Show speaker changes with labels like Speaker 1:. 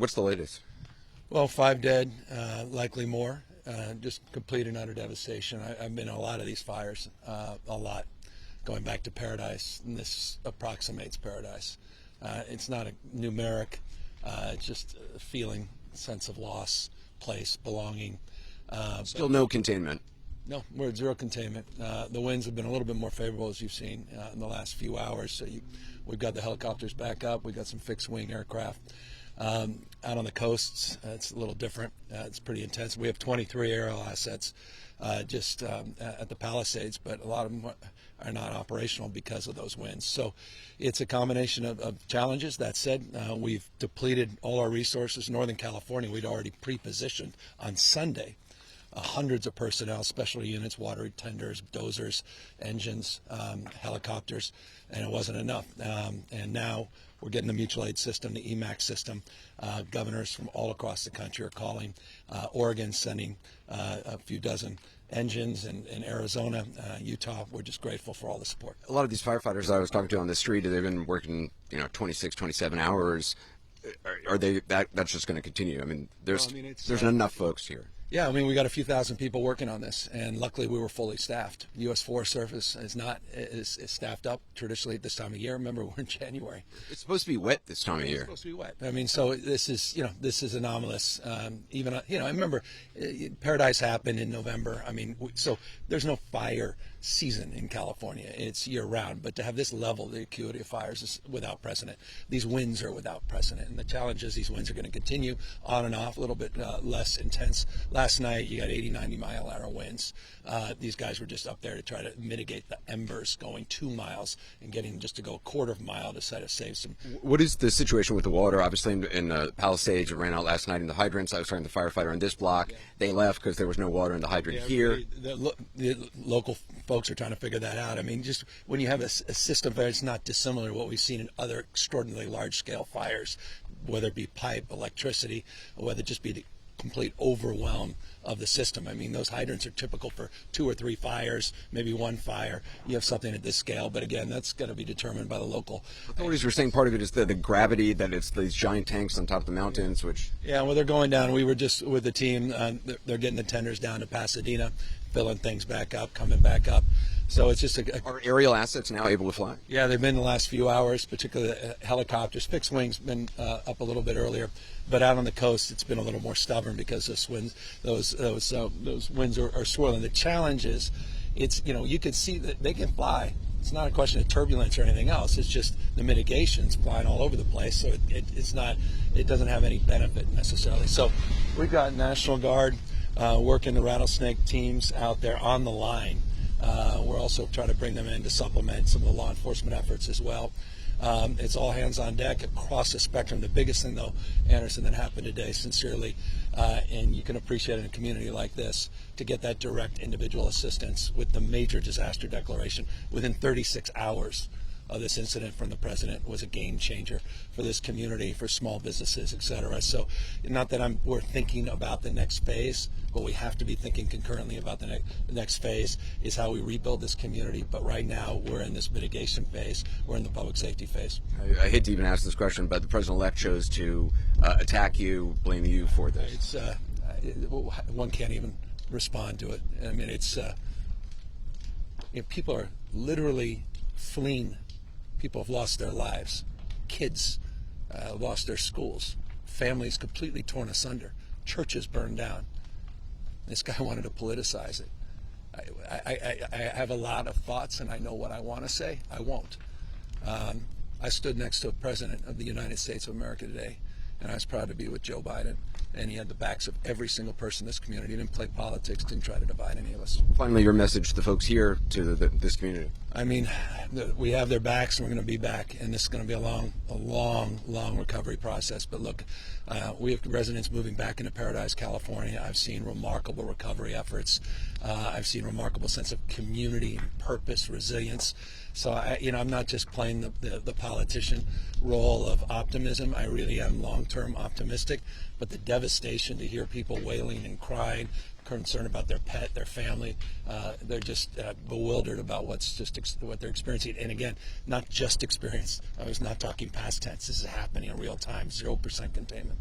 Speaker 1: What's the latest?
Speaker 2: Well, 5 dead, likely more. Just complete and utter devastation. I've been in a lot of these fires, a lot, going back to Paradise, and this approximates Paradise. It's not a numeric, it's just a feeling, sense of loss, place, belonging.
Speaker 1: Still no containment.
Speaker 2: No, we're at zero containment. The winds have been a little bit more favorable, as you've seen in the last few hours. So we've got the helicopters back up. We've got some fixed-wing aircraft. Out on the coasts, it's a little different. It's pretty intense. We have 23 aerial assets just at the Palisades, but a lot of them are not operational because of those winds. So it's a combination of challenges. That said, we've depleted all our resources. Northern California, we'd already pre-positioned on Sunday. Hundreds of personnel, special units, water tenders, dozers, engines, helicopters, and it wasn't enough. And now we're getting the mutual aid system, the EMAC system. Governors from all across the country are calling. Oregon sending a few dozen engines, and in Arizona, Utah. We're just grateful for all the support.
Speaker 1: A lot of these firefighters I was talking to on the street, they've been working, 26, 27 hours. Are they that's just going to continue? I mean, there's enough folks here.
Speaker 2: Yeah, I mean, we got a few thousand people working on this, and luckily we were fully staffed. The U.S. Forest Service is staffed up traditionally at this time of year. Remember, we're in January.
Speaker 1: It's supposed to be wet this time of year.
Speaker 2: It's supposed to be wet. I mean, so this is anomalous. I remember Paradise happened in November. I mean, so there's no fire season in California. It's year round, but to have this level, the acuity of fires is without precedent. These winds are without precedent, and the challenge is these winds are going to continue on and off, a little bit less intense. Last night, you got 80, 90-mile-an-hour winds. These guys were just up there to try to mitigate the embers going 2 miles and getting just to go a quarter of a mile to try to save some.
Speaker 1: What is the situation with the water? Obviously, in Palisades, it ran out last night in the hydrants. I was talking to the firefighter in this block. Yeah. They left because there was no water in the hydrant here.
Speaker 2: The local folks are trying to figure that out. I mean, just when you have a system that's not dissimilar to what we've seen in other extraordinarily large-scale fires, whether it be pipe, electricity, or whether it just be the complete overwhelm of the system. I mean, those hydrants are typical for 2 or 3 fires, maybe 1 fire. You have something at this scale, but again, that's going to be determined by the local
Speaker 1: authorities. Were saying part of it is the gravity, that it's these giant tanks on top of the mountains, which...
Speaker 2: Yeah, well, they're going down. We were just with the team. They're getting the tenders down to Pasadena, filling things back up, coming back up. So it's just
Speaker 1: Are aerial assets now able to fly?
Speaker 2: Yeah, they've been the last few hours, particularly helicopters. Fixed wings been up a little bit earlier, but out on the coast it's been a little more stubborn because those winds are swirling. The challenge is, you can see that they can fly. It's not a question of turbulence or anything else. It's just the mitigation's flying all over the place, so it doesn't have any benefit necessarily. So we've got National Guard working the rattlesnake teams out there on the line. We're also trying to bring them in to supplement some of the law enforcement efforts as well. It's all hands on deck across the spectrum. The biggest thing, though, Anderson, that happened today, sincerely, and you can appreciate it in a community like this, to get that direct individual assistance with the major disaster declaration within 36 hours of this incident from the president was a game changer for this community, for small businesses, et cetera. So not that we're thinking about the next phase, but we have to be thinking concurrently about the next phase is how we rebuild this community. But right now we're in this mitigation phase. We're in the public safety phase.
Speaker 1: I hate to even ask this question, but the president-elect chose to attack you, blame you for this.
Speaker 2: One can't even respond to it. I mean, people are literally fleeing. People have lost their lives. Kids lost their schools. Families completely torn asunder. Churches burned down. This guy wanted to politicize it. I have a lot of thoughts, and I know what I want to say. I won't. I stood next to a president of the United States of America today, and I was proud to be with Joe Biden. And he had the backs of every single person in this community. He didn't play politics, didn't try to divide any of us.
Speaker 1: Finally, your message to the folks here, to this community.
Speaker 2: I mean, we have their backs, and we're going to be back, and this is going to be a long recovery process. But look, we have residents moving back into Paradise, California. I've seen remarkable recovery efforts. I've seen remarkable sense of community, purpose, resilience. So I'm not just playing the politician role of optimism. I really am long-term optimistic. But the devastation to hear people wailing and crying, concerned about their pet, their family, they're just bewildered about what they're experiencing. And again, not just experience. I was not talking past tense. This is happening in real time. 0% containment.